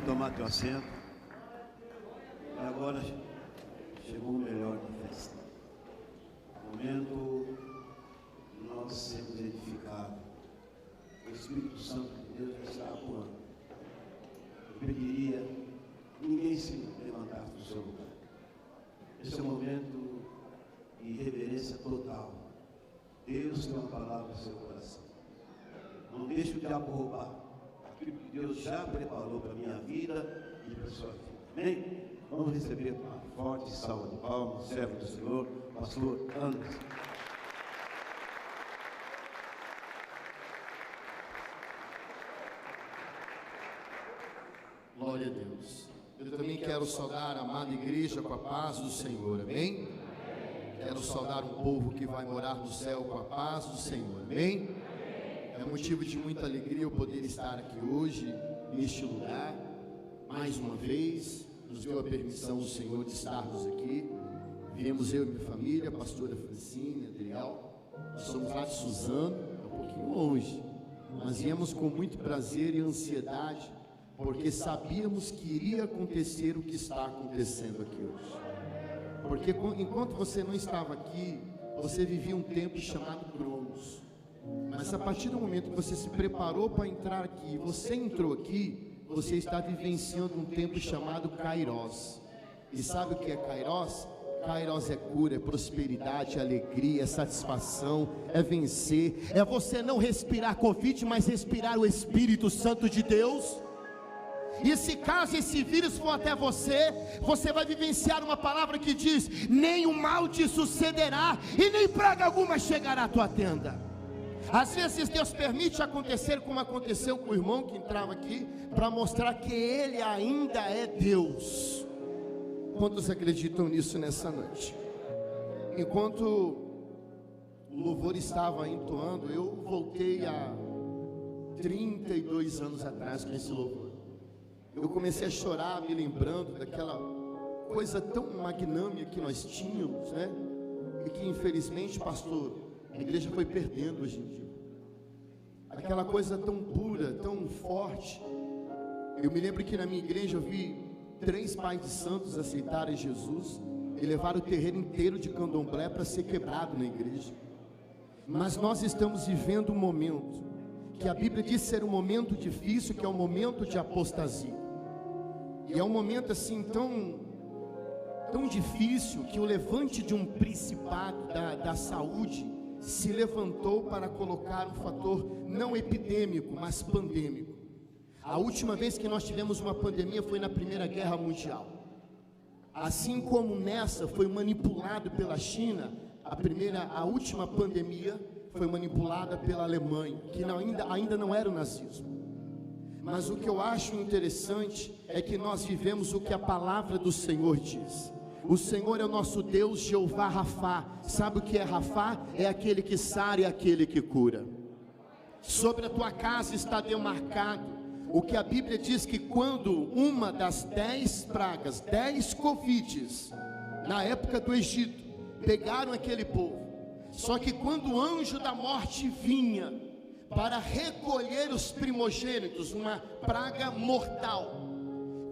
tomar teu assento. E agora chegou o melhor da festa. O momento de nós sermos edificados. O Espírito Santo de Deus já está atuando. Eu pediria que ninguém se levantasse do seu lugar. Esse é um momento de reverência total. Deus tem uma palavra no seu coração. Não deixe o diabo roubar aquilo que Deus já preparou para a minha vida e para a sua vida. Amém? Vamos receber uma forte salva de palmas, servo do Senhor, pastor Anderson. Glória a Deus. Eu também quero saudar a amada igreja com a paz do Senhor, amém? Quero saudar um povo que vai morar no céu com a paz do Senhor, amém? É motivo de muita alegria eu poder estar aqui hoje, neste lugar, mais uma vez. Nos deu a permissão o Senhor de estarmos aqui. Viemos eu e minha família, a pastora Francine, Adriel. Nós somos lá de Suzano, é um pouquinho longe, mas viemos com muito prazer e ansiedade, porque sabíamos que iria acontecer o que está acontecendo aqui hoje. Porque enquanto você não estava aqui, você vivia um tempo chamado Cronos. Mas a partir do momento que você se preparou para entrar aqui, você entrou aqui, você está vivenciando um tempo chamado Kairos. E sabe o que é Kairos? Kairos é cura, é prosperidade, é alegria, é satisfação, é vencer. É você não respirar Covid, mas respirar o Espírito Santo de Deus. E se caso esse vírus for até você, você vai vivenciar uma palavra que diz: nenhum mal te sucederá e nem praga alguma chegará à tua tenda. Às vezes Deus permite acontecer como aconteceu com o irmão que entrava aqui, para mostrar que Ele ainda é Deus. Quantos acreditam nisso nessa noite? Enquanto o louvor estava entoando, eu voltei a 32 anos atrás com esse louvor. Eu comecei a chorar, me lembrando daquela coisa tão magnânima que nós tínhamos, né? E que infelizmente, pastor, a igreja foi perdendo hoje em dia. Aquela coisa tão pura, tão forte. Eu me lembro que na minha igreja eu vi 3 pais de santos aceitarem Jesus e levaram o terreiro inteiro de candomblé para ser quebrado na igreja. Mas nós estamos vivendo um momento que a Bíblia diz ser um momento difícil, que é um momento de apostasia. E é um momento assim tão difícil, que o levante de um principado da saúde se levantou para colocar um fator não epidêmico, mas pandêmico. A última vez que nós tivemos uma pandemia foi na Primeira Guerra Mundial. Assim como nessa foi manipulado pela China, a última pandemia foi manipulada pela Alemanha, que ainda não era o nazismo. Mas o que eu acho interessante é que nós vivemos o que a palavra do Senhor diz. O Senhor é o nosso Deus, Jeová Rafá. Sabe o que é Rafá? É aquele que sara e aquele que cura. Sobre a tua casa está demarcado o que a Bíblia diz, que quando uma das 10 pragas, 10 Covides, na época do Egito, pegaram aquele povo, só que quando o anjo da morte vinha para recolher os primogênitos, uma praga mortal,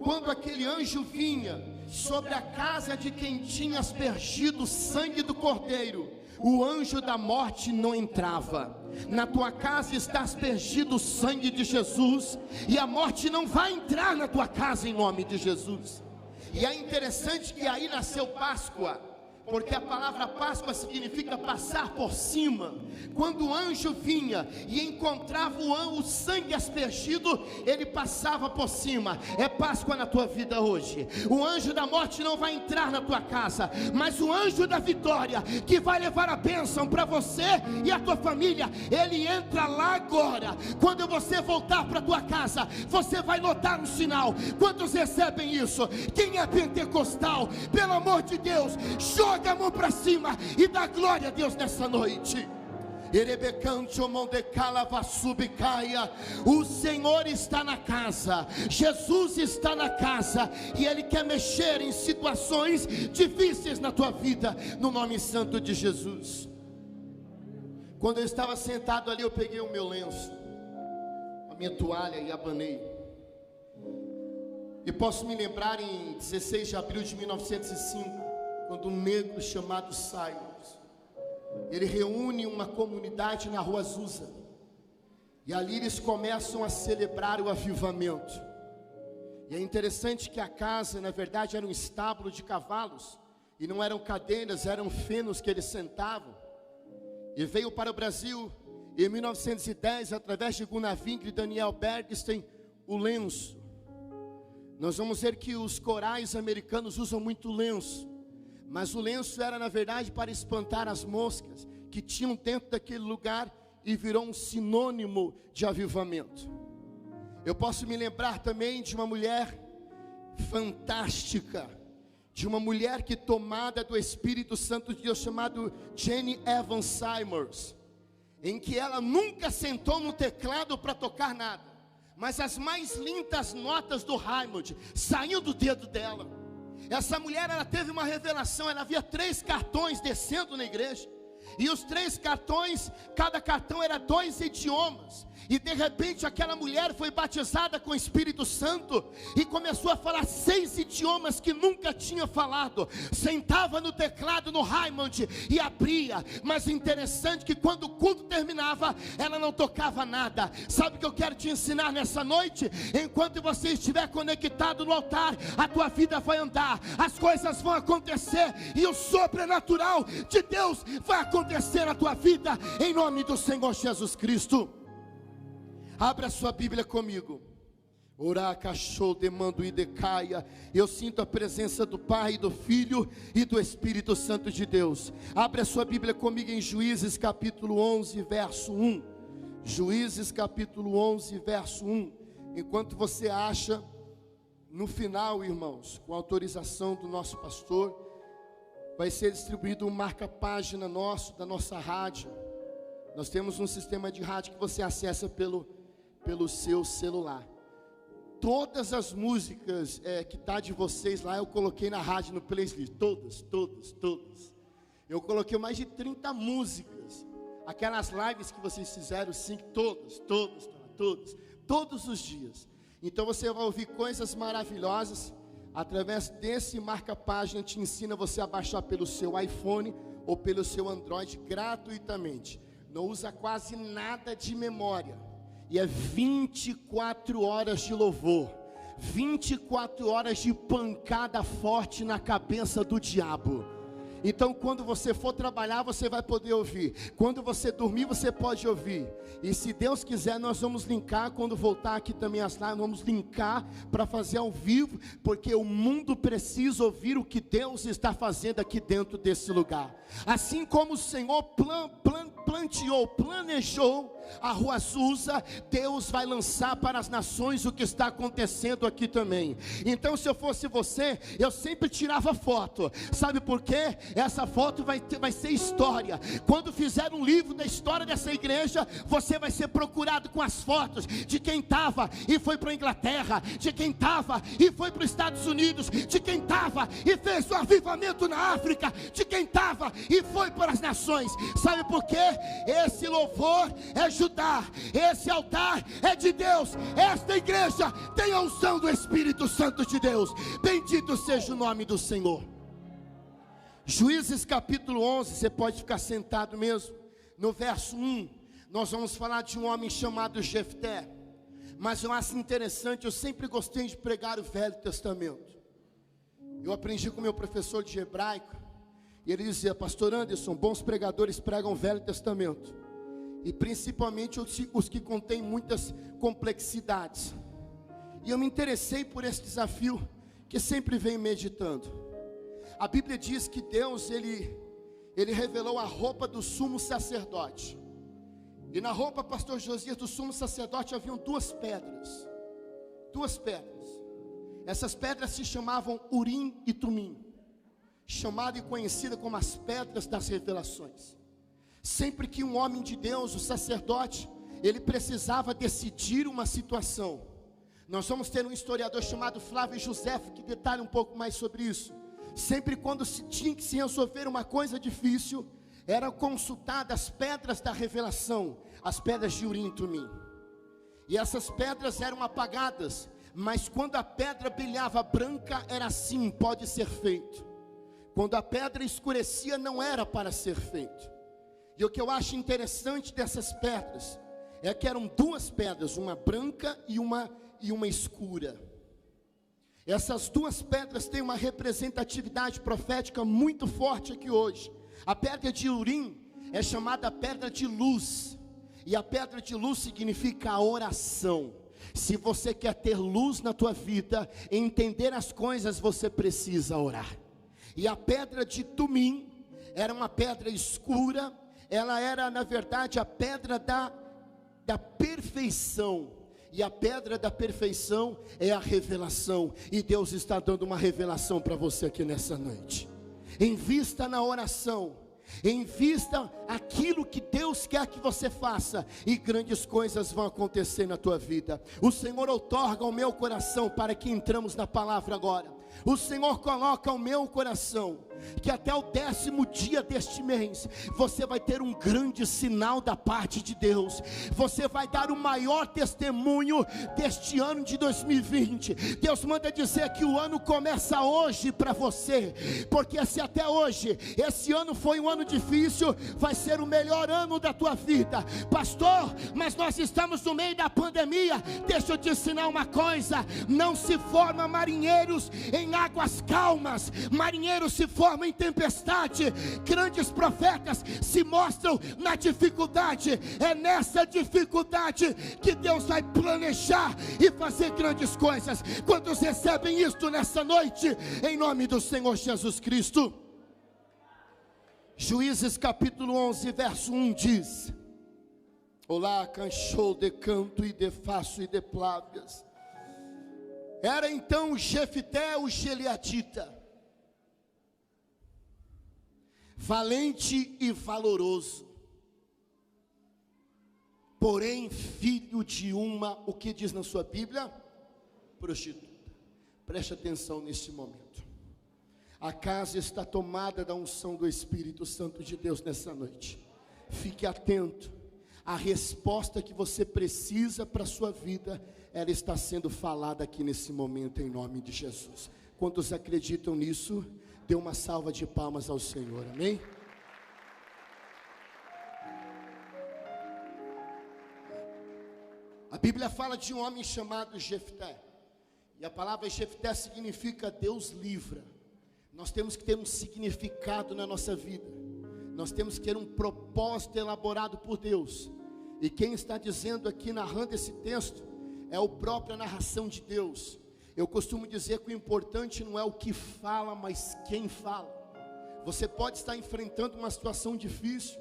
quando aquele anjo vinha sobre a casa de quem tinha aspergido o sangue do cordeiro, o anjo da morte não entrava. Na tua casa está aspergido o sangue de Jesus, e a morte não vai entrar na tua casa em nome de Jesus. E é interessante que aí nasceu Páscoa, porque a palavra Páscoa significa passar por cima. Quando o anjo vinha e encontrava o sangue aspergido, ele passava por cima. É Páscoa na tua vida hoje. O anjo da morte não vai entrar na tua casa, mas o anjo da vitória, que vai levar a bênção para você e a tua família, ele entra lá agora. Quando você voltar para tua casa, você vai notar um sinal. Quantos recebem isso? Quem é pentecostal, pelo amor de Deus, joga a mão para cima e dá glória a Deus nessa noite. O Senhor está na casa, Jesus está na casa, e Ele quer mexer em situações difíceis na tua vida, no nome santo de Jesus. Quando eu estava sentado ali, eu peguei o meu lenço, a minha toalha, e abanei. E posso me lembrar em 16 de abril de 1905, quando um negro chamado Simons, ele reúne uma comunidade na rua Azusa, e ali eles começam a celebrar o avivamento. E é interessante que a casa, na verdade, era um estábulo de cavalos, e não eram cadeiras, eram fenos que eles sentavam. E veio para o Brasil, em 1910, através de Gunnar Wingre e Daniel Bergstein, o lenço. Nós vamos ver que os corais americanos usam muito lenço, mas o lenço era, na verdade, para espantar as moscas que tinham dentro daquele lugar, e virou um sinônimo de avivamento. Eu posso me lembrar também de uma mulher fantástica, de uma mulher que, tomada do Espírito Santo de Deus, chamado Jenny Evans Simons, em que ela nunca sentou no teclado para tocar nada, mas as mais lindas notas do Hammond saíam do dedo dela. Essa mulher, ela teve uma revelação. Ela via 3 cartões descendo na igreja, e os 3 cartões, cada cartão era 2 idiomas. E de repente aquela mulher foi batizada com o Espírito Santo e começou a falar 6 idiomas que nunca tinha falado. Sentava no teclado no Hammond e abria. Mas interessante que quando o culto terminava, ela não tocava nada. Sabe o que eu quero te ensinar nessa noite? Enquanto você estiver conectado no altar, a tua vida vai andar, as coisas vão acontecer, e o sobrenatural de Deus vai acontecer na tua vida, em nome do Senhor Jesus Cristo. Abra sua Bíblia comigo. Eu sinto a presença do Pai, do Filho e do Espírito Santo de Deus. Abra sua Bíblia comigo em Juízes capítulo 11, verso 1. Juízes capítulo 11, verso 1. Enquanto você acha, no final, irmãos, com autorização do nosso pastor, vai ser distribuído um marca-página nosso, da nossa rádio. Nós temos um sistema de rádio que você acessa pelo seu celular. Todas as músicas que tá de vocês lá, eu coloquei na rádio, no playlist. Todas. Eu coloquei mais de 30 músicas. Aquelas lives que vocês fizeram, sim, todos os dias. Então você vai ouvir coisas maravilhosas. Através desse marca-página, te ensina você a baixar pelo seu iPhone ou pelo seu Android gratuitamente. Não usa quase nada de memória. E é 24 horas de louvor, 24 horas de pancada forte na cabeça do diabo. Então quando você for trabalhar, você vai poder ouvir. Quando você dormir, você pode ouvir. E se Deus quiser, nós vamos linkar, quando voltar aqui também as lives, vamos linkar para fazer ao vivo, porque o mundo precisa ouvir o que Deus está fazendo aqui dentro desse lugar. Assim como o Senhor planejou a rua Azusa, Deus vai lançar para as nações o que está acontecendo aqui também. Então, se eu fosse você, eu sempre tirava foto. Sabe por quê? Essa foto vai ser história. Quando fizer um livro da história dessa igreja, você vai ser procurado com as fotos de quem estava e foi para a Inglaterra, de quem estava e foi para os Estados Unidos, de quem estava e fez o avivamento na África, de quem estava e foi para as nações. Sabe por quê? Esse louvor é Judá, esse altar é de Deus, esta igreja tem a unção do Espírito Santo de Deus. Bendito seja o nome do Senhor. Juízes capítulo 11, você pode ficar sentado mesmo. No verso 1, nós vamos falar de um homem chamado Jefté. Mas eu acho interessante, eu sempre gostei de pregar o Velho Testamento. Eu aprendi com meu professor de hebraico, e ele dizia: pastor Anderson, bons pregadores pregam o Velho Testamento, e principalmente os que contêm muitas complexidades. E eu me interessei por esse desafio, que sempre venho meditando. A Bíblia diz que Deus, ele revelou a roupa do sumo sacerdote. E na roupa, pastor Josias, do sumo sacerdote haviam 2 pedras. 2 pedras. Essas pedras se chamavam Urim e Tumim, chamada e conhecida como as pedras das revelações. Sempre que um homem de Deus, o sacerdote, ele precisava decidir uma situação. Nós vamos ter um historiador chamado Flávio Josefo que detalha um pouco mais sobre isso. Sempre quando se tinha que se resolver uma coisa difícil, eram consultadas as pedras da revelação, as pedras de Urim e Tumim. E essas pedras eram apagadas, mas quando a pedra brilhava branca, era assim, pode ser feito. Quando a pedra escurecia, não era para ser feito. E o que eu acho interessante dessas pedras, é que eram duas pedras, uma branca e uma escura. Essas duas pedras têm uma representatividade profética muito forte aqui hoje. A pedra de Urim é chamada pedra de luz, e a pedra de luz significa a oração. Se você quer ter luz na tua vida, entender as coisas, você precisa orar. E a pedra de Tumim era uma pedra escura, ela era na verdade a pedra da perfeição. E a pedra da perfeição é a revelação. E Deus está dando uma revelação para você aqui nessa noite. Invista na oração. Invista aquilo que Deus quer que você faça, e grandes coisas vão acontecer na tua vida. O Senhor outorga ao meu coração, para que entramos na palavra agora. O Senhor coloca ao meu coração que até o 10º dia deste mês você vai ter um grande sinal da parte de Deus. Você vai dar o maior testemunho deste ano de 2020. Deus manda dizer que o ano começa hoje para você, porque se até hoje esse ano foi um ano difícil, vai ser o melhor ano da tua vida. Pastor, mas nós estamos no meio da pandemia. Deixa eu te ensinar uma coisa: não se forma marinheiros em águas calmas, marinheiros se formam em tempestade. Grandes profetas se mostram na dificuldade. É nessa dificuldade que Deus vai planejar e fazer grandes coisas. Quantos recebem isto nessa noite, em nome do Senhor Jesus Cristo? Juízes capítulo 11 verso 1 diz: Olá, canchou de canto e de faço e de plávias. Era então Jefté o Gileadita, valente e valoroso, porém filho de uma, o que diz na sua Bíblia? Prostituta. Preste atenção neste momento. A casa está tomada da unção do Espírito Santo de Deus nessa noite. Fique atento. A resposta que você precisa para a sua vida, ela está sendo falada aqui nesse momento, em nome de Jesus. Quantos acreditam nisso? Dê uma salva de palmas ao Senhor, amém? A Bíblia fala de um homem chamado Jefté, e a palavra Jefté significa Deus livra. Nós temos que ter um significado na nossa vida, nós temos que ter um propósito elaborado por Deus. E quem está dizendo aqui, narrando esse texto, é a própria narração de Deus. Eu costumo dizer que o importante não é o que fala, mas quem fala. Você pode estar enfrentando uma situação difícil,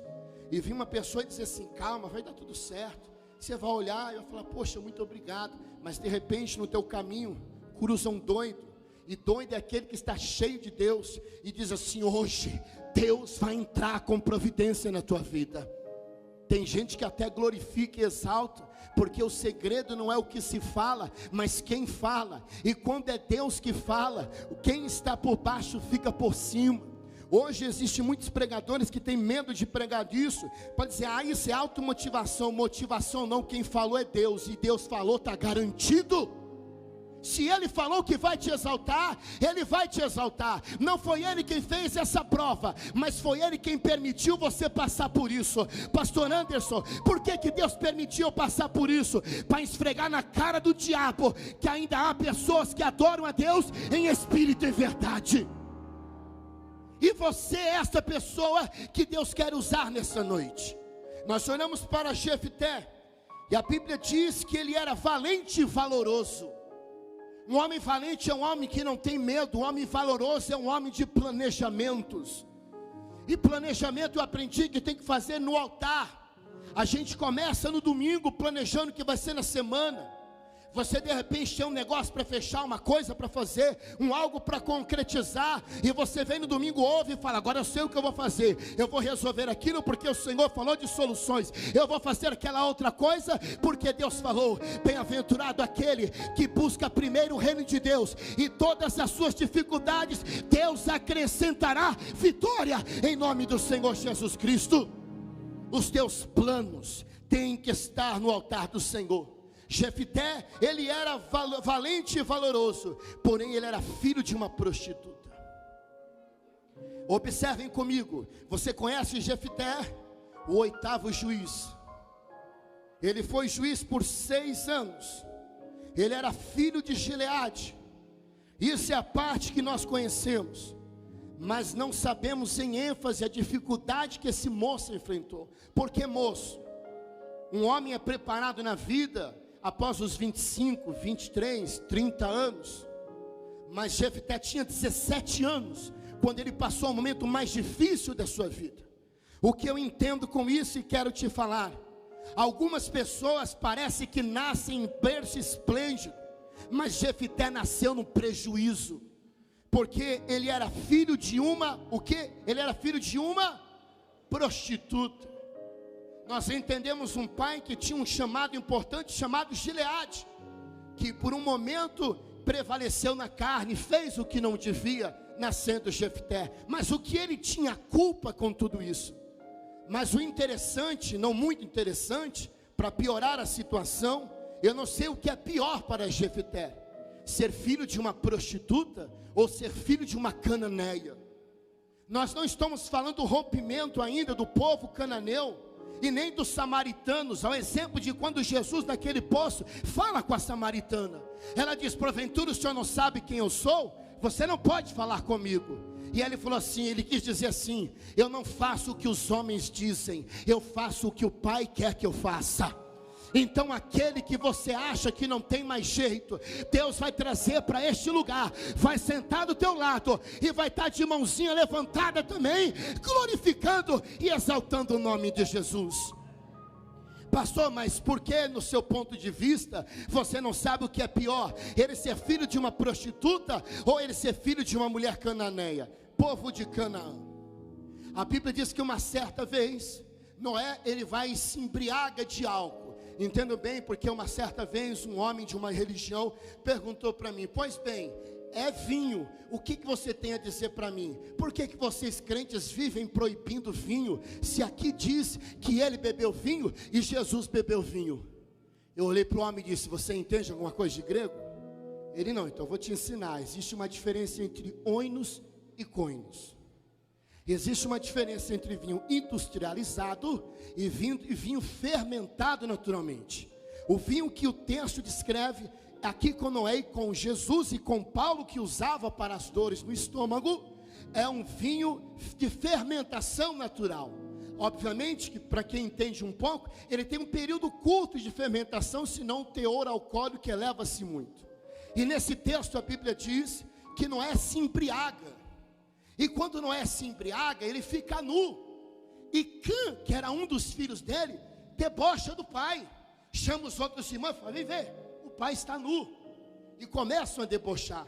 e vir uma pessoa e dizer assim: calma, vai dar tudo certo. Você vai olhar e vai falar: poxa, muito obrigado. Mas de repente no teu caminho cruza um doido, e doido é aquele que está cheio de Deus, e diz assim: hoje Deus vai entrar com providência na tua vida. Tem gente que até glorifica e exalta, porque o segredo não é o que se fala, mas quem fala. E quando é Deus que fala, quem está por baixo fica por cima. Hoje existem muitos pregadores que têm medo de pregar disso, para dizer: isso é automotivação. Motivação não, quem falou é Deus, e Deus falou, está garantido. Se Ele falou que vai te exaltar, Ele vai te exaltar. Não foi Ele quem fez essa prova, mas foi Ele quem permitiu você passar por isso. Pastor Anderson, por que Deus permitiu eu passar por isso? Para esfregar na cara do diabo que ainda há pessoas que adoram a Deus em espírito e verdade. E você é essa pessoa que Deus quer usar nessa noite. Nós olhamos para Jefté, e a Bíblia diz que ele era valente e valoroso. Um homem valente é um homem que não tem medo. Um homem valoroso é um homem de planejamentos. E planejamento eu aprendi que tem que fazer no altar. A gente começa no domingo planejando o que vai ser na semana. Você de repente tem um negócio para fechar, uma coisa para fazer, algo para concretizar, e você vem no domingo, ouve e fala: agora eu sei o que eu vou fazer, eu vou resolver aquilo porque o Senhor falou de soluções, eu vou fazer aquela outra coisa porque Deus falou. Bem-aventurado aquele que busca primeiro o reino de Deus, e todas as suas dificuldades Deus acrescentará vitória, em nome do Senhor Jesus Cristo. Os teus planos têm que estar no altar do Senhor. Jefté, ele era valente e valoroso, porém ele era filho de uma prostituta. Observem comigo, você conhece Jefté, o 8º juiz? Ele foi juiz por 6 anos, ele era filho de Gileade. Isso é a parte que nós conhecemos, mas não sabemos em ênfase a dificuldade que esse moço enfrentou. Porque, moço, um homem é preparado na vida após os 25, 23, 30 anos, mas Jefté tinha 17 anos, quando ele passou o momento mais difícil da sua vida. O que eu entendo com isso e quero te falar, algumas pessoas parecem que nascem em berço esplêndido, mas Jefté nasceu no prejuízo, porque ele era filho de uma, o quê? Ele era filho de uma prostituta. Nós entendemos um pai que tinha um chamado importante, chamado Gileade, que por um momento prevaleceu na carne, fez o que não devia, nascendo Jefté. Mas o que ele tinha culpa com tudo isso? Mas o interessante, não muito interessante, para piorar a situação, eu não sei o que é pior para Jefté: ser filho de uma prostituta ou ser filho de uma cananeia. Nós não estamos falando do rompimento ainda do povo cananeu e nem dos samaritanos. Ao exemplo de quando Jesus naquele poço fala com a samaritana, ela diz: porventura o senhor não sabe quem eu sou? Você não pode falar comigo. E ele falou assim, ele quis dizer assim: eu não faço o que os homens dizem, eu faço o que o Pai quer que eu faça. Então aquele que você acha que não tem mais jeito, Deus vai trazer para este lugar, vai sentar do teu lado e vai estar de mãozinha levantada também, glorificando e exaltando o nome de Jesus. Pastor, mas por que no seu ponto de vista você não sabe o que é pior? Ele ser filho de uma prostituta ou ele ser filho de uma mulher cananeia? Povo de Canaã. A Bíblia diz que uma certa vez Noé, ele vai e se embriaga de álcool. Entendo bem, porque uma certa vez um homem de uma religião perguntou para mim: pois bem, é vinho, o que você tem a dizer para mim? Por que vocês crentes vivem proibindo vinho, se aqui diz que ele bebeu vinho e Jesus bebeu vinho? Eu olhei para o homem e disse: você entende alguma coisa de grego? Ele: não. Então eu vou te ensinar. Existe uma diferença entre oinos e coinos. Existe uma diferença entre vinho industrializado e vinho fermentado naturalmente. O vinho que o texto descreve aqui com Noé e com Jesus e com Paulo, que usava para as dores no estômago, é um vinho de fermentação natural. Obviamente que para quem entende um pouco, ele tem um período curto de fermentação, senão o teor alcoólico eleva-se muito. E nesse texto a Bíblia diz que Noé se embriaga. E quando Noé se embriaga, ele fica nu. E Cã, que era um dos filhos dele, debocha do pai. Chama os outros irmãos e fala: vem ver, o pai está nu. E começam a debochar.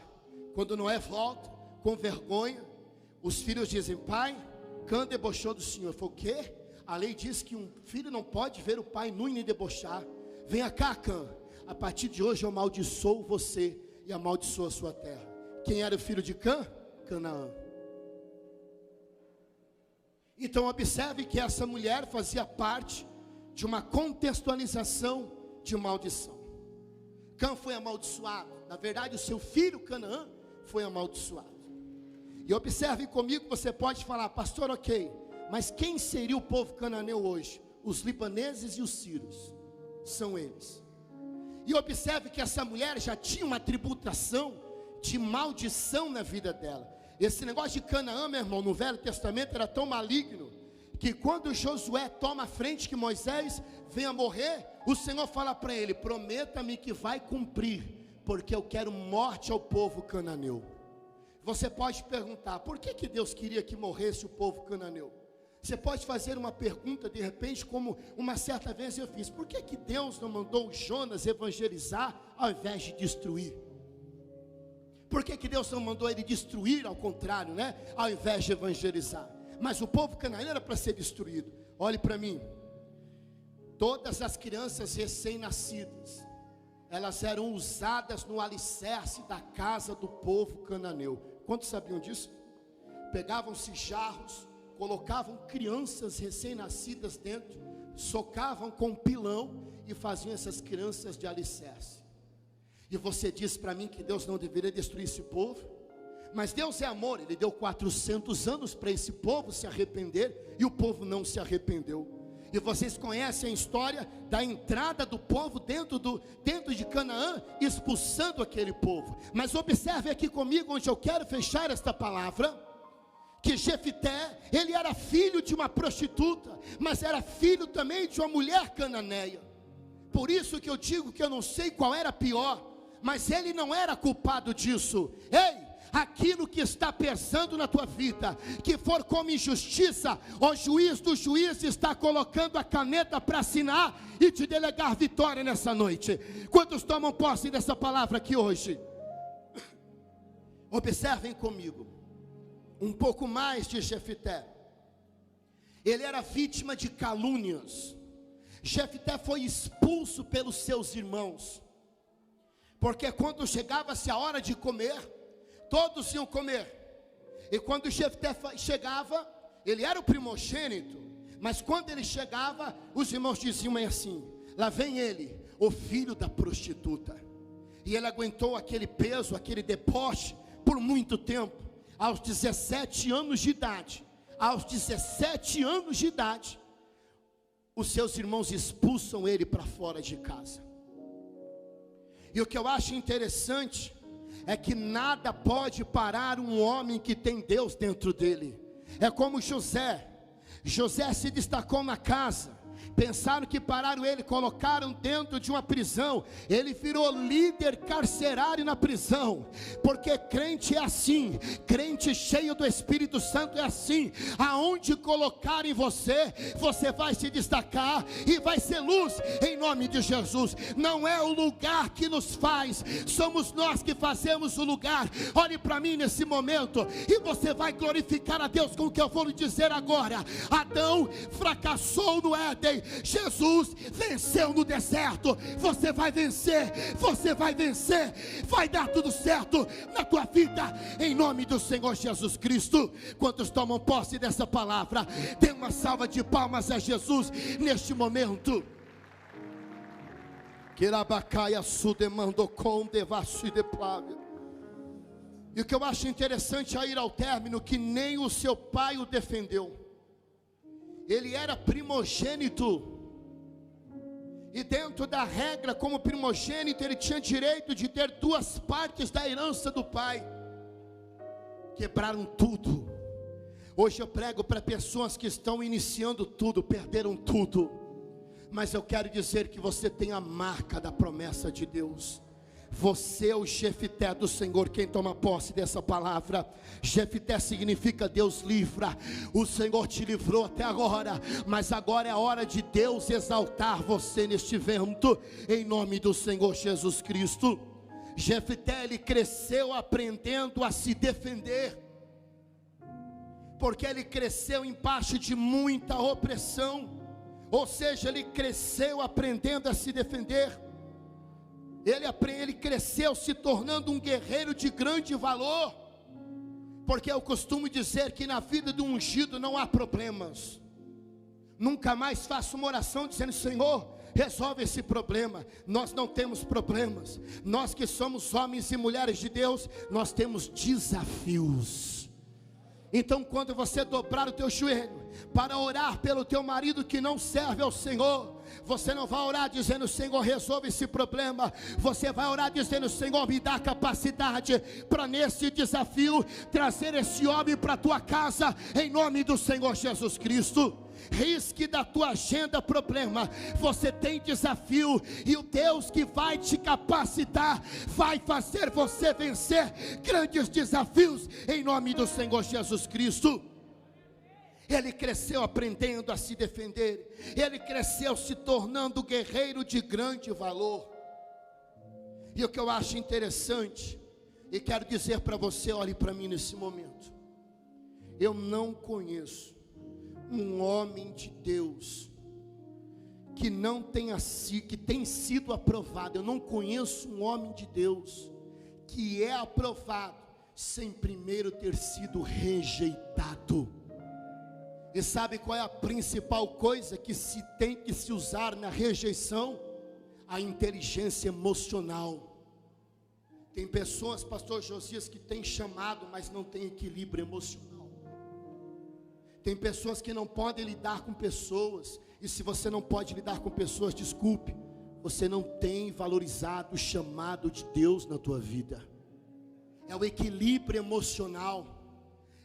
Quando Noé volta, com vergonha, os filhos dizem: pai, Cã debochou do senhor. Ele falou: o quê? A lei diz que um filho não pode ver o pai nu e nem debochar. Venha cá, Cã, a partir de hoje eu amaldiçoo você e amaldiçoo a sua terra. Quem era o filho de Cã? Canaã. Então observe que essa mulher fazia parte de uma contextualização de maldição. Cã foi amaldiçoado. Na verdade, o seu filho Canaã foi amaldiçoado. E observe comigo, você pode falar: pastor, ok, mas quem seria o povo cananeu hoje? Os libaneses e os sírios, são eles. E observe que essa mulher já tinha uma tributação de maldição na vida dela. Esse negócio de Canaã, meu irmão, no Velho Testamento era tão maligno, que quando Josué toma a frente que Moisés venha morrer, o Senhor fala para ele: prometa-me que vai cumprir, porque eu quero morte ao povo cananeu. Você pode perguntar: por que Deus queria que morresse o povo cananeu? Você pode fazer uma pergunta de repente, como uma certa vez eu fiz: por que Deus não mandou Jonas evangelizar ao invés de destruir? Por que Deus não mandou ele destruir, ao contrário, né? Ao invés de evangelizar? Mas o povo cananeiro era para ser destruído. Olhe para mim. Todas as crianças recém-nascidas, elas eram usadas no alicerce da casa do povo cananeu. Quantos sabiam disso? Pegavam-se jarros, colocavam crianças recém-nascidas dentro, socavam com pilão e faziam essas crianças de alicerce. E você diz para mim que Deus não deveria destruir esse povo? Mas Deus é amor, Ele deu 400 anos para esse povo se arrepender, e o povo não se arrependeu. E vocês conhecem a história da entrada do povo dentro de Canaã, expulsando aquele povo. Mas observe aqui comigo, onde eu quero fechar esta palavra, que Jefité, ele era filho de uma prostituta, mas era filho também de uma mulher cananeia. Por isso que eu digo que eu não sei qual era pior, mas ele não era culpado disso. Ei, aquilo que está pesando na tua vida, que for como injustiça, o juiz do juiz está colocando a caneta para assinar e te delegar vitória nessa noite. Quantos tomam posse dessa palavra aqui hoje? Observem comigo um pouco mais de Jefité. Ele era vítima de calúnias. Jefité foi expulso pelos seus irmãos, porque quando chegava-se a hora de comer, todos iam comer. E quando Jefté chegava, ele era o primogênito, mas quando ele chegava, os irmãos diziam assim: lá vem ele, o filho da prostituta. E ele aguentou aquele peso, aquele deboche por muito tempo. Aos 17 anos de idade, os seus irmãos expulsam ele para fora de casa. E o que eu acho interessante é que nada pode parar um homem que tem Deus dentro dele. É como José se destacou na casa. Pensaram que pararam ele, colocaram dentro de uma prisão. Ele virou líder carcerário na prisão. Porque crente é assim, crente cheio do Espírito Santo é assim. Aonde colocarem você, você vai se destacar e vai ser luz em nome de Jesus. Não é o lugar que nos faz, somos nós que fazemos o lugar. Olhe para mim nesse momento e você vai glorificar a Deus com o que eu vou lhe dizer agora. Adão fracassou no Éden, Jesus venceu no deserto. Você vai vencer, vai dar tudo certo na tua vida, em nome do Senhor Jesus Cristo. Quantos tomam posse dessa palavra? Dê uma salva de palmas a Jesus neste momento. E o que eu acho interessante a ir ao término, que nem o seu pai o defendeu. Ele era primogênito, e dentro da regra, como primogênito, ele tinha direito de ter 2 partes da herança do pai. Quebraram tudo. Hoje eu prego para pessoas que estão iniciando tudo, perderam tudo. Mas eu quero dizer que você tem a marca da promessa de Deus. Você é o Jefité do Senhor. Quem toma posse dessa palavra? Jefité significa Deus livra. O Senhor te livrou até agora, mas agora é a hora de Deus exaltar você neste vento, em nome do Senhor Jesus Cristo. Jefité, ele cresceu aprendendo a se defender, porque ele cresceu embaixo de muita opressão. Ou seja, ele cresceu aprendendo a se defender. Ele cresceu se tornando um guerreiro de grande valor. Porque eu costumo dizer que na vida do ungido não há problemas. Nunca mais faço uma oração dizendo: Senhor, resolve esse problema. Nós não temos problemas. Nós que somos homens e mulheres de Deus, nós temos desafios. Então quando você dobrar o teu joelho para orar pelo teu marido que não serve ao Senhor, você não vai orar dizendo: Senhor, resolve esse problema. Você vai orar dizendo: Senhor, me dá capacidade para nesse desafio trazer esse homem para a tua casa, em nome do Senhor Jesus Cristo. Risque da tua agenda problema. Você tem desafio, e o Deus que vai te capacitar vai fazer você vencer grandes desafios, em nome do Senhor Jesus Cristo. Ele cresceu aprendendo a se defender. Ele cresceu se tornando guerreiro de grande valor. E o que eu acho interessante, e quero dizer para você, olhe para mim nesse momento. Eu não conheço um homem de Deus que não tenha que tem sido aprovado. Eu não conheço um homem de Deus que é aprovado sem primeiro ter sido rejeitado. E sabe qual é a principal coisa que se tem que se usar na rejeição? a inteligência emocional. Tem pessoas, pastor Josias, que tem chamado, mas não tem equilíbrio emocional. Tem pessoas que não podem lidar com pessoas, e se você não pode lidar com pessoas, desculpe, você não tem valorizado o chamado de Deus na tua vida. É o equilíbrio emocional.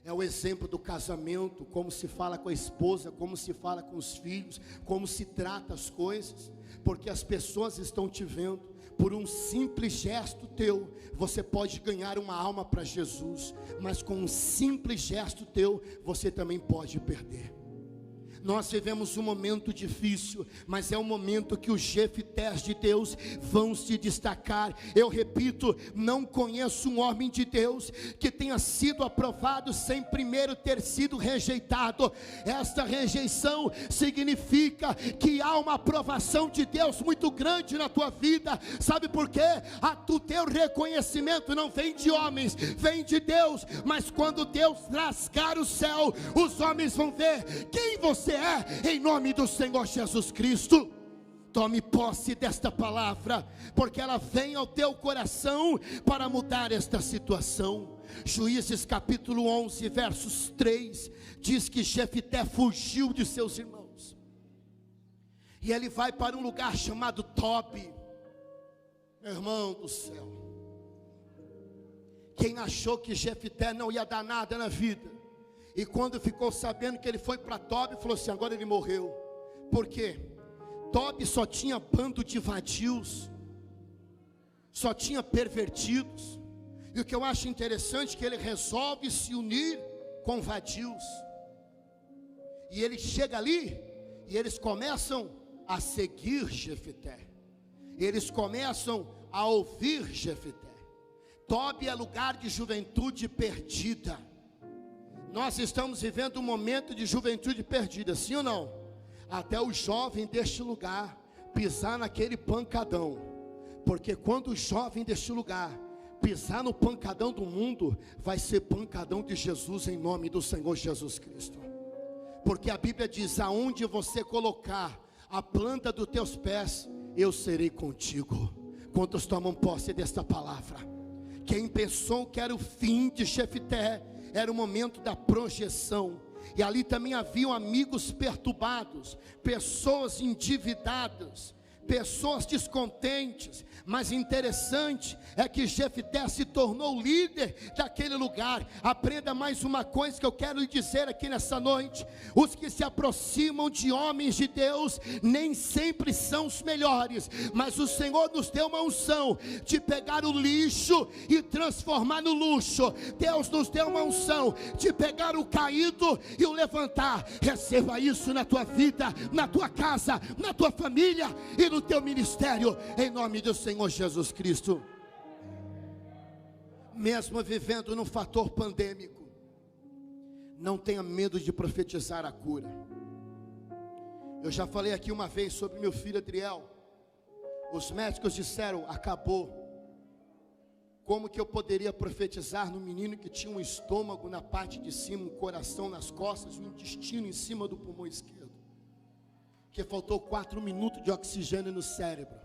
É o exemplo do casamento, como se fala com a esposa, como se fala com os filhos, como se trata as coisas, porque as pessoas estão te vendo. Por um simples gesto teu, você pode ganhar uma alma para Jesus, mas com um simples gesto teu, você também pode perder. Nós vivemos um momento difícil, mas é um momento que os Jeftés de Deus vão se destacar. Eu repito, não conheço um homem de Deus que tenha sido aprovado sem primeiro ter sido rejeitado. Esta rejeição significa que há uma aprovação de Deus muito grande na tua vida. Sabe por quê? O teu reconhecimento não vem de homens, vem de Deus. Mas quando Deus rasgar o céu, os homens vão ver quem você é, em nome do Senhor Jesus Cristo. Tome posse desta palavra, porque ela vem ao teu coração para mudar esta situação. Juízes capítulo 11, versos 3, diz que Jefté fugiu de seus irmãos, e ele vai para um lugar chamado Tobi. Meu irmão do céu, quem achou que Jefté não ia dar nada na vida, e quando ficou sabendo que ele foi para Tobi, falou assim: agora ele morreu. Por quê? Tobi só tinha bando de vadios, só tinha pervertidos. E o que eu acho interessante é que ele resolve se unir com vadios. E ele chega ali, e eles começam a seguir Jefté. Eles começam a ouvir Jefté. Tobi é lugar de juventude perdida. Nós estamos vivendo um momento de juventude perdida, sim ou não? Até o jovem deste lugar pisar naquele pancadão, porque quando o jovem deste lugar pisar no pancadão do mundo, vai ser pancadão de Jesus, em nome do Senhor Jesus Cristo. Porque a Bíblia diz: aonde você colocar a planta dos teus pés, eu serei contigo. Quantos tomam posse desta palavra? Quem pensou que era o fim de Jefté, era o momento da projeção. E ali também haviam amigos perturbados, pessoas endividadas, pessoas descontentes. Mas interessante é que Jefté se tornou líder daquele lugar. Aprenda mais uma coisa que eu quero lhe dizer aqui nessa noite: os que se aproximam de homens de Deus nem sempre são os melhores, mas o Senhor nos deu uma unção de pegar o lixo e transformar no luxo. Deus nos deu uma unção de pegar o caído e o levantar. Receba isso na tua vida, na tua casa, na tua família e no teu ministério, em nome do Senhor Jesus Cristo. Mesmo vivendo num fator pandêmico, não tenha medo de profetizar a cura. Eu já falei aqui uma vez sobre meu filho Adriel. Os médicos disseram: acabou. Como que eu poderia profetizar no menino que tinha um estômago na parte de cima, um coração nas costas, um intestino em cima do pulmão esquerdo, que faltou 4 minutos de oxigênio no cérebro?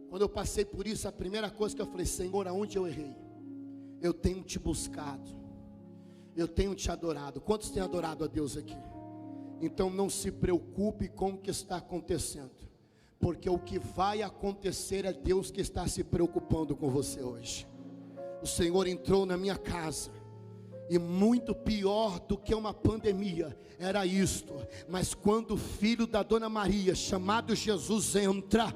Quando eu passei por isso, a primeira coisa que eu falei: Senhor, aonde eu errei? Eu tenho te buscado, eu tenho te adorado. Quantos têm adorado a Deus aqui? Então não se preocupe com o que está acontecendo, porque o que vai acontecer é Deus que está se preocupando com você hoje. O Senhor entrou na minha casa, e muito pior do que uma pandemia era isto. Mas quando o filho da Dona Maria, chamado Jesus, entra,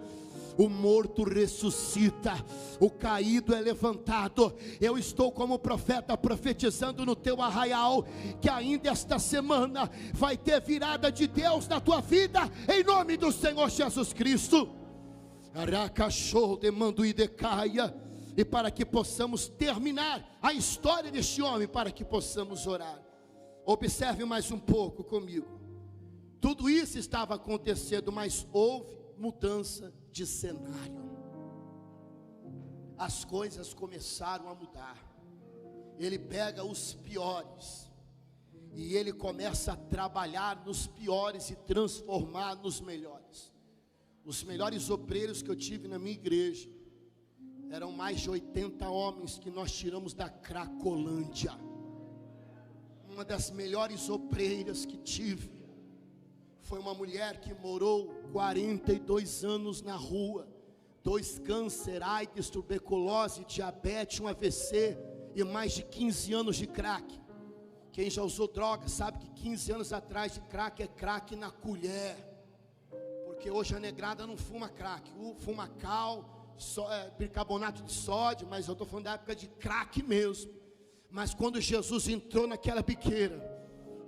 o morto ressuscita, o caído é levantado. Eu estou como profeta profetizando no teu arraial, que ainda esta semana vai ter virada de Deus na tua vida, em nome do Senhor Jesus Cristo. Aracachou de manduidecaia. E para que possamos terminar a história deste homem, para que possamos orar, observe mais um pouco comigo. Tudo isso estava acontecendo, mas houve mudança de cenário. As coisas começaram a mudar. Ele pega os piores e ele começa a trabalhar nos piores e transformar nos melhores. Os melhores obreiros que eu tive na minha igreja eram mais de 80 homens que nós tiramos da Cracolândia. Uma das melhores obreiras que tive foi uma mulher que morou 42 anos na rua, 2 câncer, AIDS, tuberculose, diabetes, um AVC e mais de 15 anos de crack. Quem já usou droga sabe que 15 anos atrás de crack é crack na colher, porque hoje a negrada não fuma crack, fuma cal, bicarbonato de sódio, mas eu estou falando da época de crack mesmo. Mas quando Jesus entrou naquela biqueira,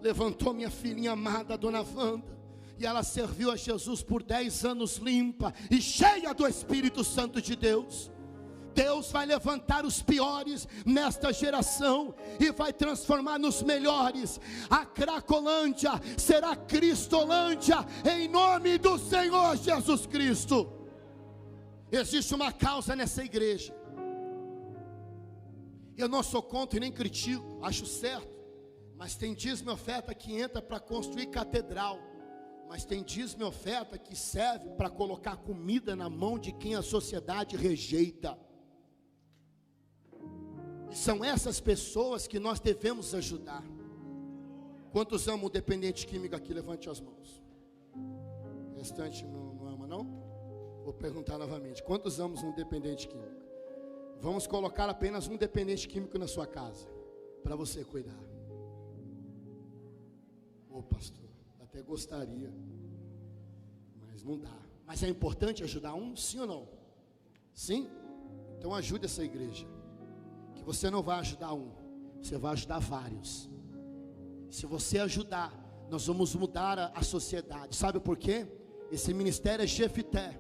levantou minha filhinha amada, a dona Wanda, e ela serviu a Jesus por 10 anos limpa e cheia do Espírito Santo de Deus. Deus vai levantar os piores nesta geração e vai transformar nos melhores. A Cracolândia será Cristolândia, em nome do Senhor Jesus Cristo. Existe uma causa nessa igreja. Eu não sou contra e nem critico, acho certo. Mas tem dízimo e oferta que entra para construir catedral. Mas tem dízimo e oferta que serve para colocar comida na mão de quem a sociedade rejeita. E são essas pessoas que nós devemos ajudar. Quantos amam o dependente químico aqui? Levante as mãos. O restante não ama, não? Vou perguntar novamente. Quantos amam um dependente químico? Vamos colocar apenas um dependente químico na sua casa, para você cuidar. Ô pastor, até gostaria, mas não dá. Mas é importante ajudar um, sim ou não? Sim? Então ajude essa igreja. Que você não vai ajudar um, você vai ajudar vários. Se você ajudar, nós vamos mudar a sociedade. Sabe por quê? Esse ministério é Jefité.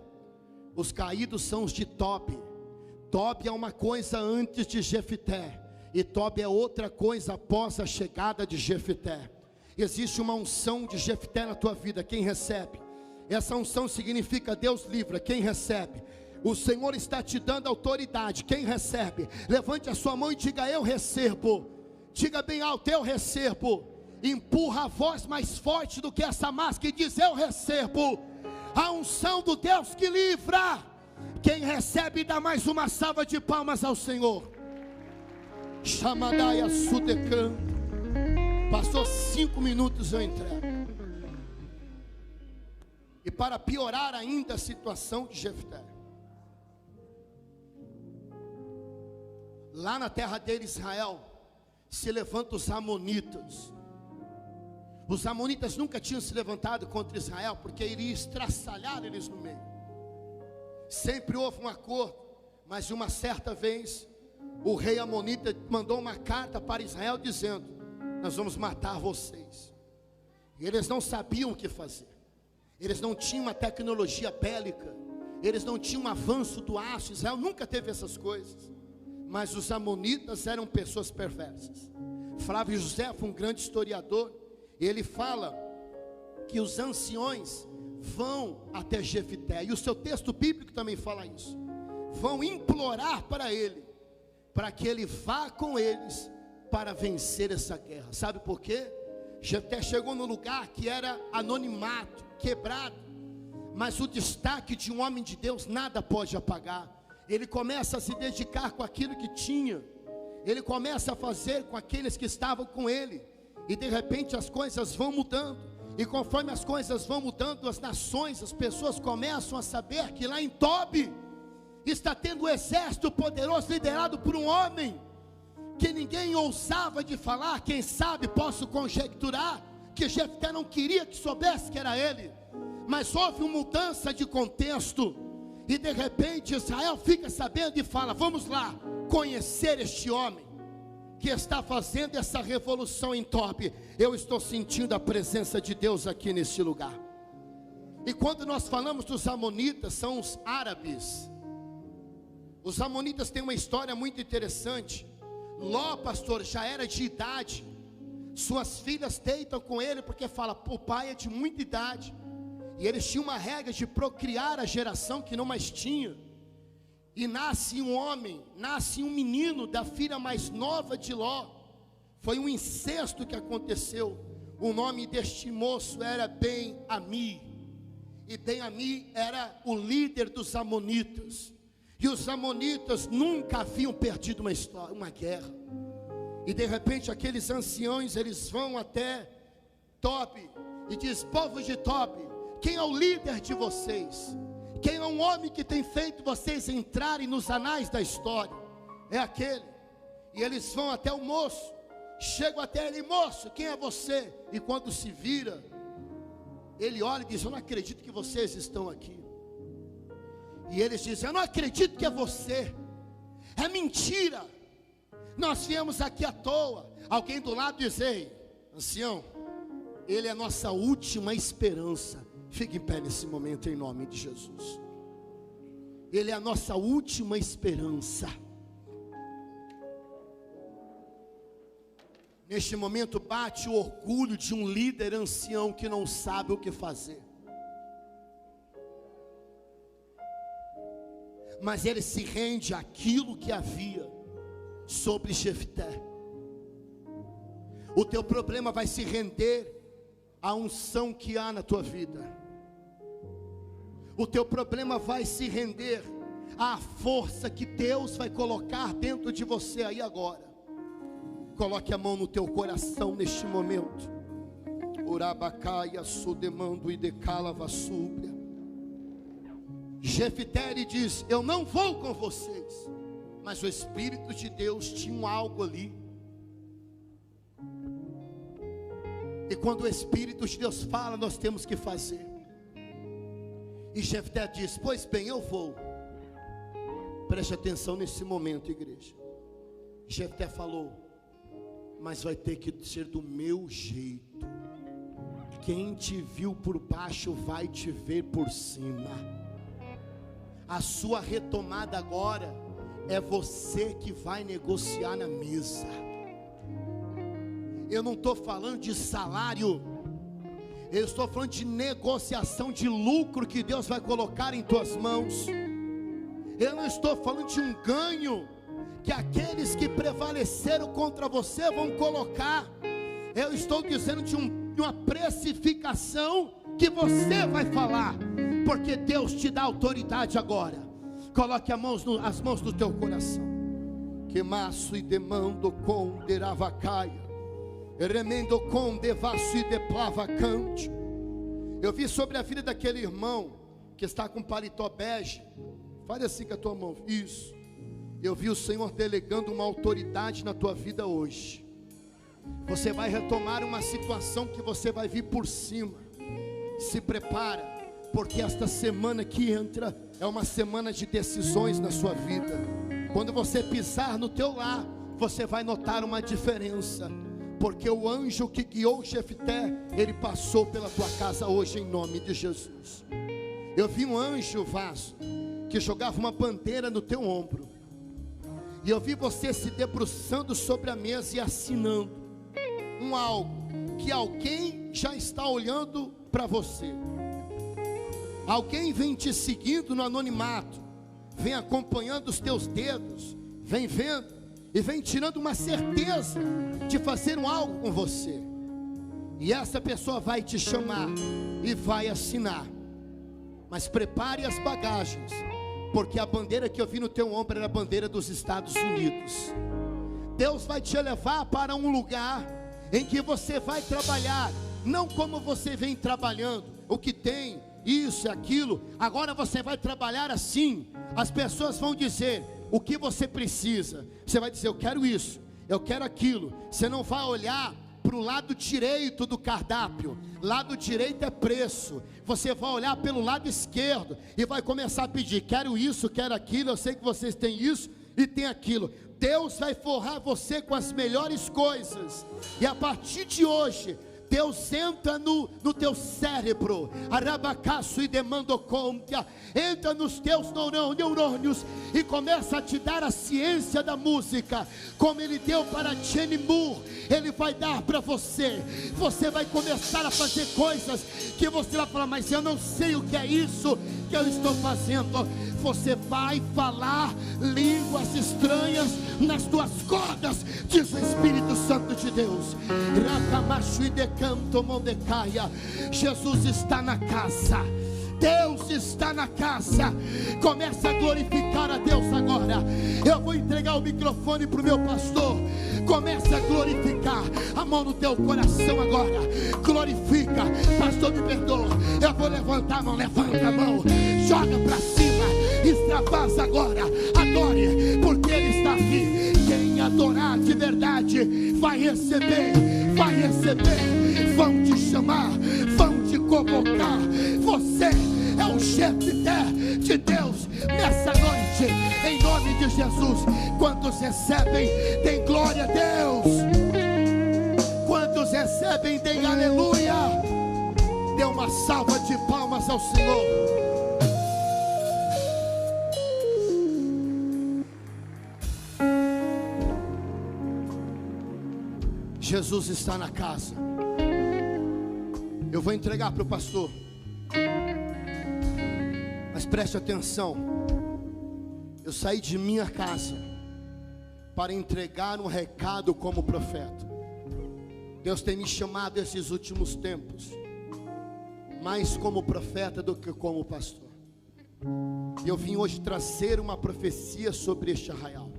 Os caídos são os de Tobi. Tobi é uma coisa antes de Jefité, e Tobi é outra coisa após a chegada de Jefité. Existe uma unção de Jefité na tua vida. Quem recebe? Essa unção significa Deus livra. Quem recebe? O Senhor está te dando autoridade. Quem recebe? Levante a sua mão e diga: eu recebo. Diga bem alto: eu recebo. Empurra a voz mais forte do que essa máscara e diz: eu recebo a unção do Deus que livra. Quem recebe, dá mais uma salva de palmas ao Senhor. Chamadaia Sudecan. Passou 5 minutos, eu entrego. E para piorar ainda a situação de Jefté, lá na terra dele, Israel, se levantam os amonitas. Os amonitas nunca tinham se levantado contra Israel, porque iria estraçalhar eles no meio. Sempre houve um acordo, mas uma certa vez o rei amonita mandou uma carta para Israel dizendo: nós vamos matar vocês. E eles não sabiam o que fazer. Eles não tinham uma tecnologia bélica, eles não tinham um avanço do aço. Israel nunca teve essas coisas. Mas os amonitas eram pessoas perversas. Flávio José foi um grande historiador. Ele fala que os anciões vão até Jefité, e o seu texto bíblico também fala isso. Vão implorar para ele, para que ele vá com eles para vencer essa guerra. Sabe por quê? Jefté chegou num lugar que era anonimato, quebrado, mas o destaque de um homem de Deus nada pode apagar. Ele começa a se dedicar com aquilo que tinha, ele começa a fazer com aqueles que estavam com ele, e de repente as coisas vão mudando. E conforme as coisas vão mudando, as nações, as pessoas começam a saber que lá em Tobi está tendo um exército poderoso liderado por um homem que ninguém ousava de falar. Quem sabe, posso conjecturar que Jefté não queria que soubesse que era ele, mas houve uma mudança de contexto, e de repente Israel fica sabendo e fala: vamos lá conhecer este homem que está fazendo essa revolução em Tobi. Eu estou sentindo a presença de Deus aqui nesse lugar. E quando nós falamos dos amonitas, são os árabes. Os amonitas têm uma história muito interessante. Ló, pastor, já era de idade. Suas filhas deitam com ele porque fala: o pai é de muita idade. E eles tinham uma regra de procriar a geração que não mais tinha. E nasce um homem, nasce um menino da filha mais nova de Ló. Foi um incesto que aconteceu. O nome deste moço era Ben-Ami. E Ben-Ami era o líder dos amonitas. E os amonitas nunca haviam perdido uma guerra. E de repente aqueles anciões, eles vão até Tobi e diz: povo de Tobi, quem é o líder de vocês? Quem é um homem que tem feito vocês entrarem nos anais da história? É aquele. E eles vão até o moço, chegam até ele: moço, quem é você? E quando se vira, ele olha e diz: eu não acredito que vocês estão aqui. E eles dizem: eu não acredito que é você, é mentira, nós viemos aqui à toa. Alguém do lado diz: ei, ancião, ele é a nossa última esperança. Fique em pé nesse momento em nome de Jesus. Ele é a nossa última esperança. Neste momento bate o orgulho de um líder ancião que não sabe o que fazer. Mas ele se rende àquilo que havia sobre Jefté. O teu problema vai se render à unção que há na tua vida. O teu problema vai se render à força que Deus vai colocar dentro de você aí agora. Coloque a mão no teu coração neste momento. Urabacaia sudemando e decalava súbria. Jefté diz: eu não vou com vocês. Mas o Espírito de Deus tinha algo ali. E quando o Espírito de Deus fala, nós temos que fazer. E Jefté diz: pois bem, eu vou. Preste atenção nesse momento, igreja. Jefté falou: mas vai ter que ser do meu jeito. Quem te viu por baixo vai te ver por cima. A sua retomada agora é você que vai negociar na mesa. Eu não estou falando de salário, eu estou falando de negociação de lucro que Deus vai colocar em tuas mãos. Eu não estou falando de um ganho que aqueles que prevaleceram contra você vão colocar. Eu estou dizendo de uma precificação que você vai falar, porque Deus te dá autoridade agora. Coloque as mãos no teu coração. Que maço e demando com deravacaia, remendo com devasso e deplavacante. Eu vi sobre a vida daquele irmão que está com paletó bege. Fale assim com a tua mão. Isso. Eu vi o Senhor delegando uma autoridade na tua vida hoje. Você vai retomar uma situação que você vai vir por cima. Se prepara, porque esta semana que entra é uma semana de decisões na sua vida. Quando você pisar no teu lar, você vai notar uma diferença, porque o anjo que guiou Jefté, ele passou pela tua casa hoje em nome de Jesus. Eu vi um anjo, vaso, que jogava uma bandeira no teu ombro, e eu vi você se debruçando sobre a mesa e assinando algo que alguém já está olhando para você. Alguém vem te seguindo no anonimato, vem acompanhando os teus dedos, vem vendo e vem tirando uma certeza de fazer algo com você. E essa pessoa vai te chamar e vai assinar. Mas prepare as bagagens, porque a bandeira que eu vi no teu ombro era a bandeira dos Estados Unidos. Deus vai te levar para um lugar em que você vai trabalhar, não como você vem trabalhando, o que tem, isso e aquilo. Agora você vai trabalhar assim. As pessoas vão dizer o que você precisa. Você vai dizer: eu quero isso, eu quero aquilo. Você não vai olhar para o lado direito do cardápio. Lado direito é preço. Você vai olhar pelo lado esquerdo e vai começar a pedir: quero isso, quero aquilo. Eu sei que vocês têm isso e tem aquilo. Deus vai forrar você com as melhores coisas. E a partir de hoje, Deus entra no teu cérebro, arabacaço e demandocôntia, entra nos teus neurônios e começa a te dar a ciência da música, como Ele deu para Jenny Moore. Ele vai dar para você. Você vai começar a fazer coisas que você vai falar: mas eu não sei o que é isso que eu estou fazendo. Você vai falar línguas estranhas nas tuas cordas, diz o Espírito Santo de Deus. Jesus está na casa. Deus está na casa. Começa a glorificar a Deus agora. Eu vou entregar o microfone para o meu pastor. Começa a glorificar. A mão no teu coração agora. Glorifica. Pastor, me perdoa. Eu vou levantar a mão. Levanta a mão. Joga para cima. Extravasa agora. Adore, porque Ele está aqui. Quem adorar de verdade vai receber. Vai receber. Vão te chamar. Vão te convocar. Você é o Jefté de Deus nessa noite, em nome de Jesus. Quantos recebem, deem glória a Deus. Quantos recebem, deem aleluia. Dê uma salva de palmas ao Senhor. Jesus está na casa. Eu vou entregar para o pastor. Mas preste atenção. Eu saí de minha casa para entregar um recado como profeta. Deus tem me chamado esses últimos tempos mais como profeta do que como pastor. E eu vim hoje trazer uma profecia sobre este arraial,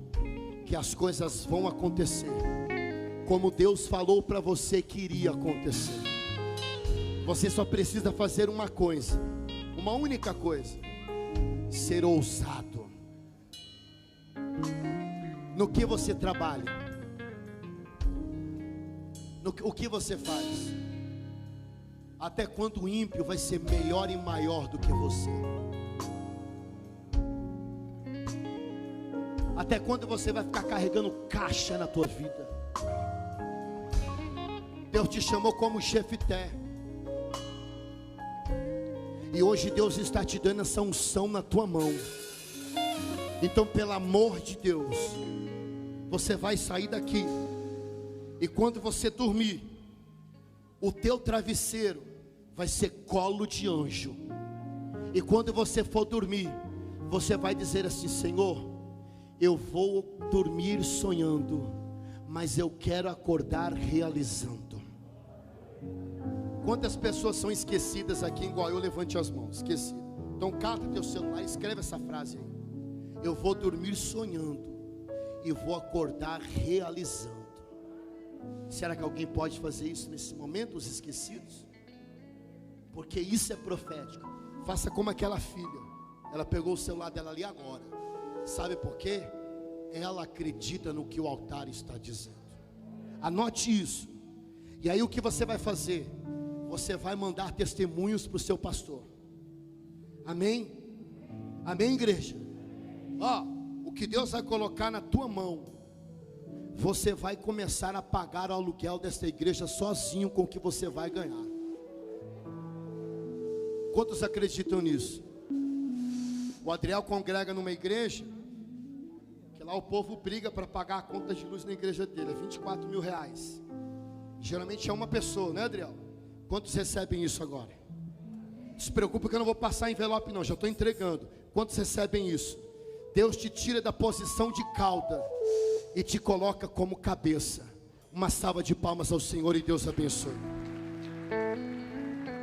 que as coisas vão acontecer como Deus falou para você que iria acontecer. Você só precisa fazer uma coisa, uma única coisa: ser ousado. No que você trabalha, o que você faz. Até quando o ímpio vai ser melhor e maior do que você? Até quando você vai ficar carregando caixa na tua vida? Deus te chamou como Jefté. E hoje Deus está te dando essa unção na tua mão. Então, pelo amor de Deus, você vai sair daqui. E quando você dormir, o teu travesseiro vai ser colo de anjo. E quando você for dormir, você vai dizer assim: Senhor, eu vou dormir sonhando, mas eu quero acordar realizando. Quantas pessoas são esquecidas aqui em Goiás? Levante as mãos. Esquecido. Então cata teu celular e escreve essa frase aí: eu vou dormir sonhando e vou acordar realizando. Será que alguém pode fazer isso nesse momento, os esquecidos? Porque isso é profético. Faça como aquela filha. Ela pegou o celular dela ali agora. Sabe por quê? Ela acredita no que o altar está dizendo. Anote isso. E aí o que você vai fazer? Você vai mandar testemunhos para o seu pastor. Amém? Amém, igreja? Ó, o que Deus vai colocar na tua mão, você vai começar a pagar o aluguel desta igreja sozinho com o que você vai ganhar. Quantos acreditam nisso? O Adriel congrega numa igreja que lá o povo briga para pagar a conta de luz na igreja dele, é 24 mil reais. Geralmente é uma pessoa, né, Adriel? Quantos recebem isso agora? Não se preocupe que eu não vou passar envelope não, já estou entregando. Quantos recebem isso? Deus te tira da posição de cauda e te coloca como cabeça. Uma salva de palmas ao Senhor e Deus abençoe.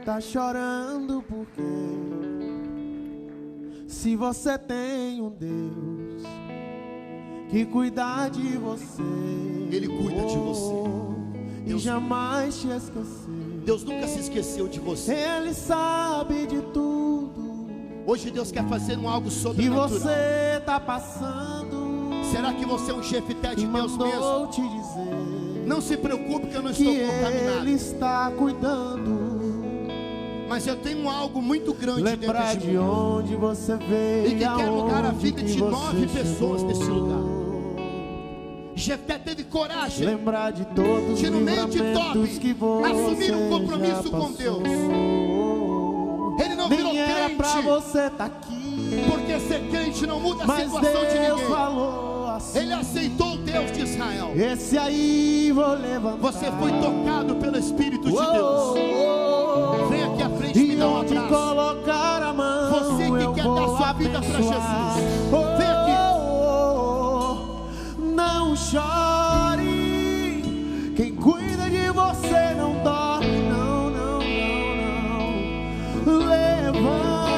Tá chorando porque se você tem um Deus que cuida de você, Ele cuida de você. E jamais te esqueceu. Deus nunca se esqueceu de você. Ele sabe de tudo. Hoje Deus quer fazer algo que sobrenatural. você tá passando. Será que você é um Jefté de Deus mesmo? Te dizer, não se preocupe que eu não que estou contaminado. Ele está cuidando. Mas eu tenho algo muito grande Lembrar dentro de de mim. onde você veio E que quer mudar a vida de 9 você pessoas chegou. nesse lugar. Jefté teve coragem Lembrar de todos de, no meio de livramentos que Tobi, você assumir um já compromisso com passou. Deus. Ele não Nem virou era crente, pra você tá aqui, porque ser crente não muda a mas situação de Deus ninguém. falou assim: Ele aceitou o Deus de Israel. esse aí vou levantar. Você foi tocado pelo Espírito de Deus. Vem aqui à frente e me E dá um onde abraço. colocar a mão, Você que eu quer vou dar sua vida para abençoar. Jesus. Vem aqui. Não chore, quem cuida de você não dorme, não, não, não, não. Levanta.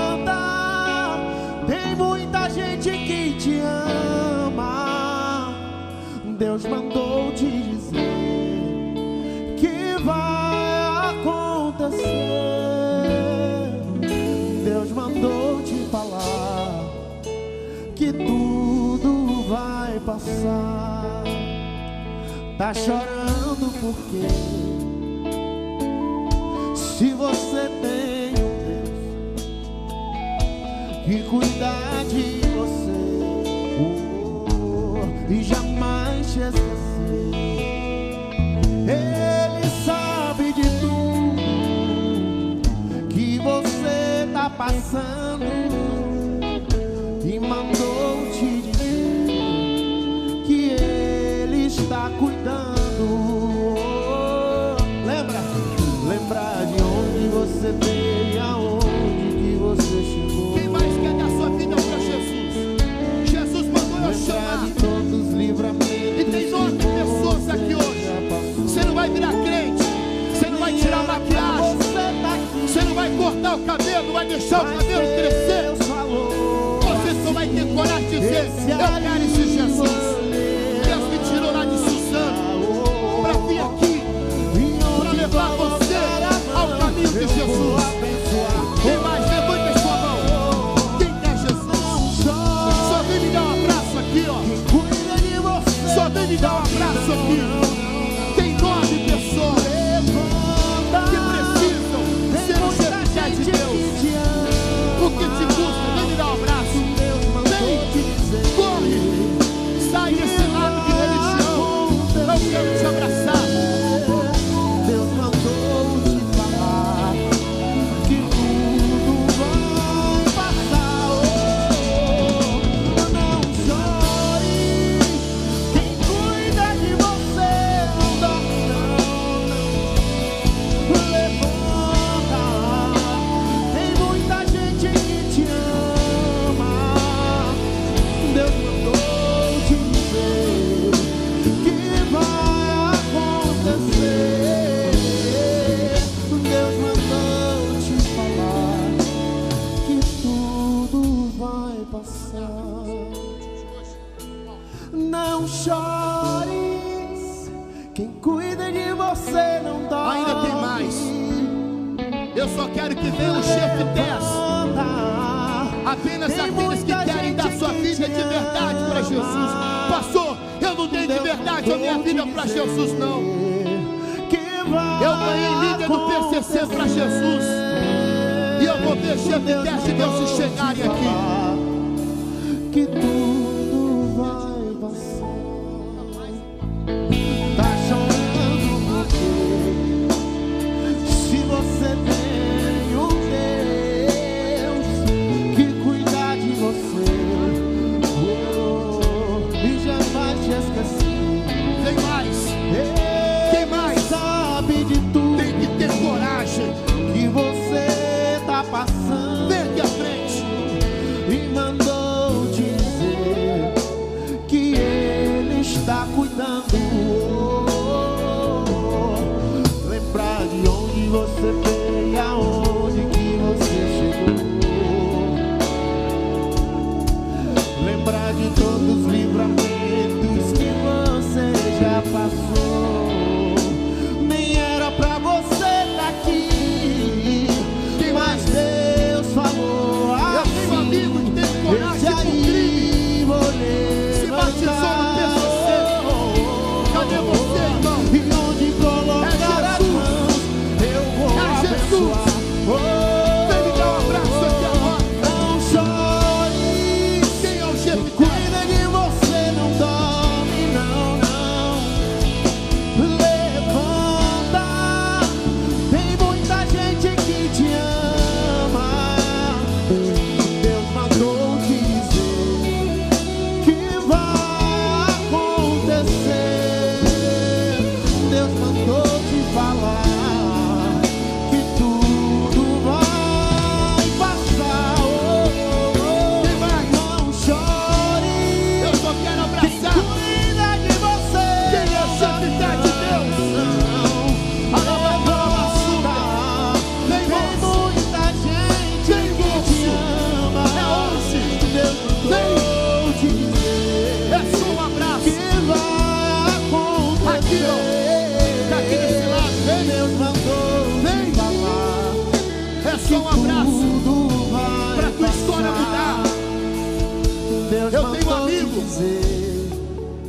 Deus mandou te dizer que vai acontecer. Deus mandou te falar que tudo vai passar. Tá chorando por quê? Se você tem um Deus que cuida de você, e jamais te esquecer. Ele sabe de tudo que você tá passando e mandou te dizer que Ele está cuidando. Lembra de onde você veio e aonde que você chegou. Quem mais quer dar sua vida para Jesus? Jesus mandou eu chamar. E tem 9 pessoas aqui hoje. Você não vai virar crente, você não vai tirar maquiagem, você não vai cortar o cabelo, não vai deixar o cabelo crescer. Você só vai ter coragem de dizer: eu quero esse Jesus. Deus me tirou lá de Suzano para vir aqui, para levar você ao caminho de Jesus. Quem mais? Levanta sua mão. Quem quer Jesus? Só vem me dar um abraço aqui, ó. Só vem me dar um abraço aqui. Tem 9 pessoas que precisam ser o chefe de Deus. O que te custa? Vem me dar um abraço. Vem, corre. Sai desse lado de religião. Eu quero te abraçar. Deus mandou te falar que tudo vai passar. Não chore. Quem cuida de você não dorme, não. Levanta. Tem muita gente que te ama. Deus mandou te dizer que vai acontecer. Deus mandou te falar que tudo vai passar. Não chores, quem cuida de você não dorme. Ainda tem mais. Eu só quero que venha o chefe 10. Apenas aqueles que querem dar sua vida de verdade para Jesus. Pastor, eu não dei de verdade a minha vida para Jesus, não. Eu ganhei líder no PCC para Jesus. E eu vou ver chefe 10 de Deus se chegarem aqui. Que tudo vai passar. Tá chorando porque se você tem um Deus que cuida de você, e jamais te esquecer. Tem mais. Quem mais? Sabe de tudo Tem que ter coragem. que você tá passando. Vem aqui à frente. E mandou te dizer que Ele está cuidando. Lembrar de onde você veio e aonde que você chegou. Lembrar de todos os livramentos que você já passou. Nem era pra você estar aqui, mas Deus falou Eu tenho um amigo que teve coragem por Cristo. Se batizou no PCC. Cadê você, irmão? E onde colocar as mãos, eu vou É Jesus. abençoar. dizer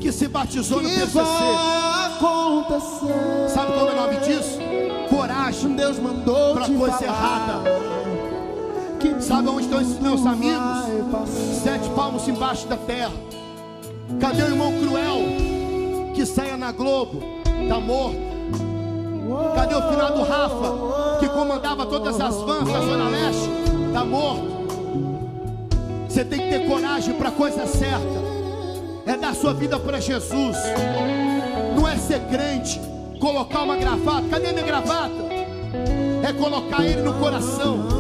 que se batizou no que PCC. vai acontecer. Sabe qual é o nome disso? Coragem Deus mandou para te coisa falar. errada. Sabe onde estão esses meus amigos? 7 palmos embaixo da terra. Cadê o irmão Cruel que saia na Globo? Tá morto. Cadê o finado Rafa que comandava todas as vans da Zona Leste? Tá morto. Você tem que ter coragem para a coisa certa. É dar sua vida para Jesus. Não é ser crente, colocar uma gravata. Cadê minha gravata? É colocar ele no coração.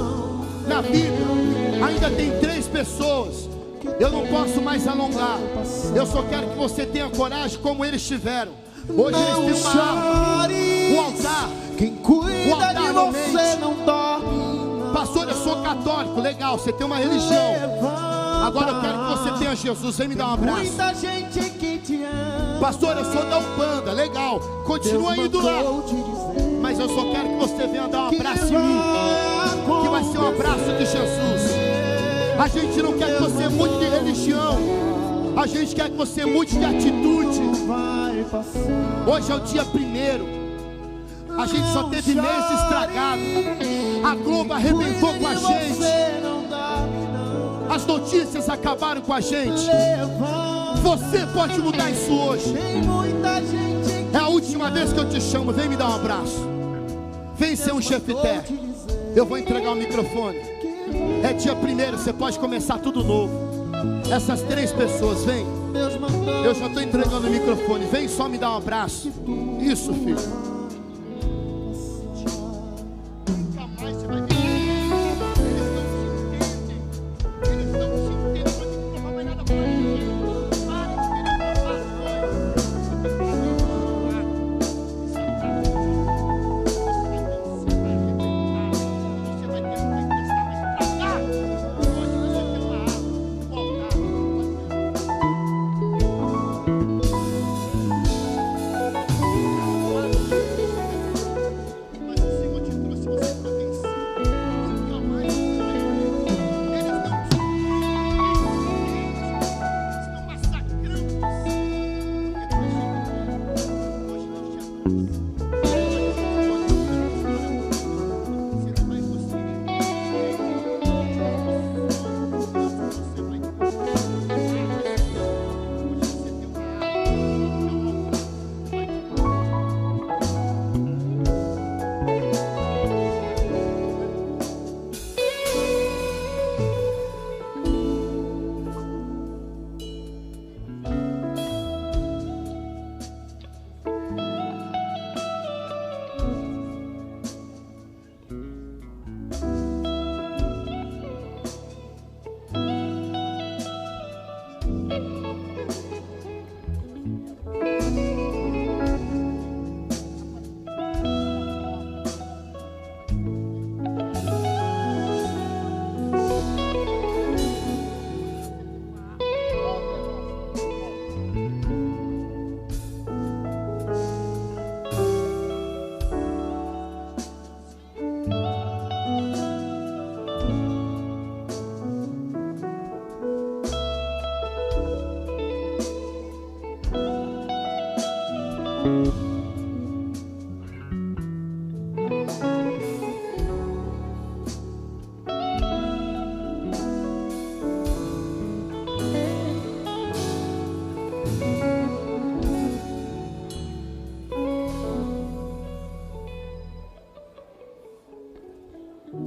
Na vida, ainda tem 3 pessoas. Eu não posso mais alongar. Eu só quero que você tenha coragem como eles tiveram. Hoje eles têm uma arma, o altar. Quem cuida altar de não você mente. não dorme. Pastor, eu sou católico. Legal, você tem uma religião. Agora eu quero que você tenha Jesus. Vem me dar um abraço. Muita gente que te ama. Pastor, eu sou da Umbanda. Legal, continua indo lá. Mas eu só quero que você venha dar um abraço em mim, que vai ser um abraço de Jesus. A gente não quer que você mude de religião, a gente quer que você mude de atitude. Hoje é o dia 1º. A gente só teve mês estragado. A Globo arrebentou com a gente. As notícias acabaram com a gente. Você pode mudar isso hoje. É a última vez que eu te chamo. Vem me dar um abraço. Vem ser um chefité. Eu vou entregar o microfone. É dia 1º, você pode começar tudo novo. Essas 3 pessoas, vem. Eu já estou entregando o microfone. Vem só me dar um abraço. Isso, filho.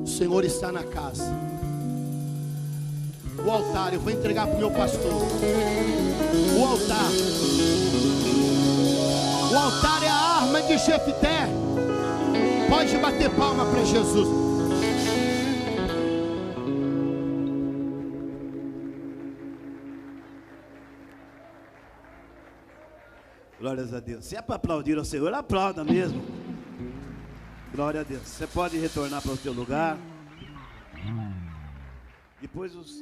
O Senhor está na casa. O altar, eu vou entregar para o meu pastor. O altar. O altar é a arma de Jefité. Pode bater palma para Jesus. Glórias a Deus. Se é para aplaudir ao Senhor, aplauda mesmo. Glória a Deus. Você pode retornar para o seu lugar. Depois os